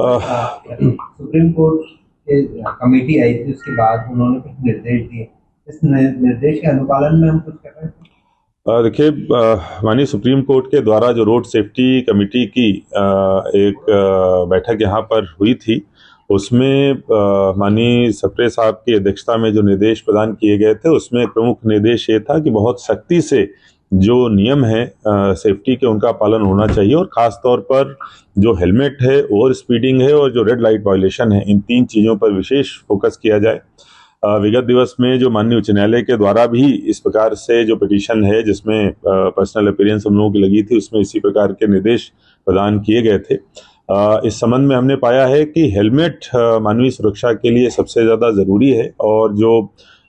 Supreme court के committee आई थी, उसके बाद उन्होंने कुछ निर्देश दिए। इस निर्देश के अनुपालन में हम कुछ कर रहे हैं। देखिए, माननीय सुप्रीम कोर्ट के द्वारा जो रोड सेफ्टी कमेटी की एक बैठक यहाँ पर हुई थी, उसमें माननीय सप्रे साहब की अध्यक्षता में जो निर्देश प्रदान किए गए थे, उसमें एक प्रमुख निर्देश ये था कि बहुत सख्ती से जो नियम है सेफ्टी के, उनका पालन होना चाहिए, और ख़ास तौर पर जो हेलमेट है, ओवर स्पीडिंग है और जो रेड लाइट वायलेशन है, इन 3 चीज़ों पर विशेष फोकस किया जाए। विगत दिवस में जो माननीय उच्च न्यायालय के द्वारा भी इस प्रकार से जो पिटीशन है, जिसमें पर्सनल अपीयरेंस हम लोगों की लगी थी, उसमें इसी प्रकार के निर्देश प्रदान किए गए थे। इस संबंध में हमने पाया है कि हेलमेट मानवीय सुरक्षा के लिए सबसे ज़्यादा ज़रूरी है, और जो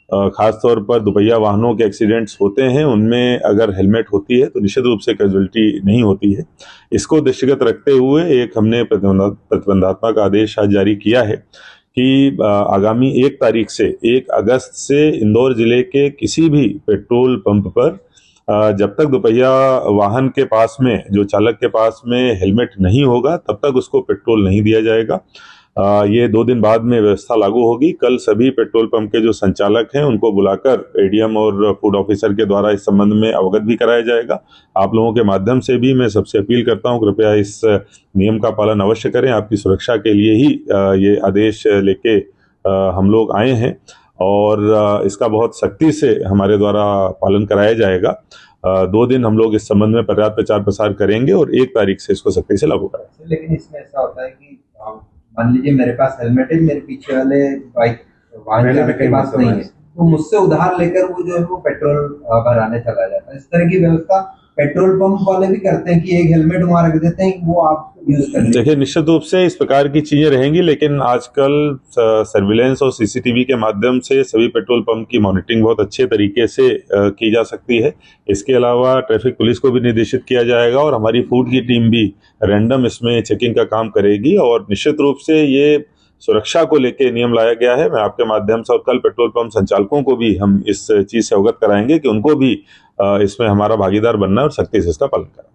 खास तौर पर दुपहिया वाहनों के एक्सीडेंट्स होते हैं, उनमें अगर हेलमेट होती है तो निश्चित रूप से कैजुअल्टी नहीं होती है। इसको दृष्टिगत रखते हुए एक हमने प्रतिबंधात्मक आदेश आज जारी किया है कि आगामी 1 तारीख से 1 अगस्त से इंदौर जिले के किसी भी पेट्रोल पंप पर जब तक दुपहिया वाहन के पास में, जो चालक के पास में हेलमेट नहीं होगा, तब तक उसको पेट्रोल नहीं दिया जाएगा। ये 2 दिन बाद में व्यवस्था लागू होगी। कल सभी पेट्रोल पंप के जो संचालक हैं, उनको बुलाकर एडीएम और फूड ऑफिसर के द्वारा इस संबंध में अवगत भी कराया जाएगा। आप लोगों के माध्यम से भी मैं सबसे अपील करता हूं, कृपया इस नियम का पालन अवश्य करें। आपकी सुरक्षा के लिए ही ये आदेश लेके हम लोग आए हैं, और इसका बहुत सख्ती से हमारे द्वारा पालन कराया जाएगा। 2 दिन हम लोग इस संबंध में पर्याप्त प्रचार प्रसार करेंगे और 1 तारीख से इसको सख्ती से लागू करेंगे। लेकिन इसमें ऐसा होता है कि मान लीजिए मेरे पास हेलमेट है, मेरे पीछे वाले बाइक वाहन चालक के पास नहीं है, तो मुझसे उधार लेकर वो जो है वो पेट्रोल भराने चला जाता है। इस तरह की व्यवस्था पेट्रोल पंप वाले भी करते हैं कि एक हेलमेट वहां रख देते हैं, वो आप यूज कर। देखिए, निश्चित रूप से इस प्रकार की चीजें रहेंगी, लेकिन आजकल सर्विलेंस और सीसीटीवी के माध्यम से सभी पेट्रोल पंप की मॉनिटरिंग बहुत अच्छे तरीके से की जा सकती है। इसके अलावा ट्रैफिक पुलिस को भी निर्देशित किया जाएगा, और हमारी फूड की टीम भी रैंडम इसमें चेकिंग का काम करेगी, और निश्चित रूप से ये सुरक्षा को लेकर नियम लाया गया है। मैं आपके माध्यम से, और कल पेट्रोल पंप संचालकों को भी हम इस चीज से अवगत कराएंगे कि उनको भी इसमें हमारा भागीदार बनना है और सख्ती से इसका पालन करना है।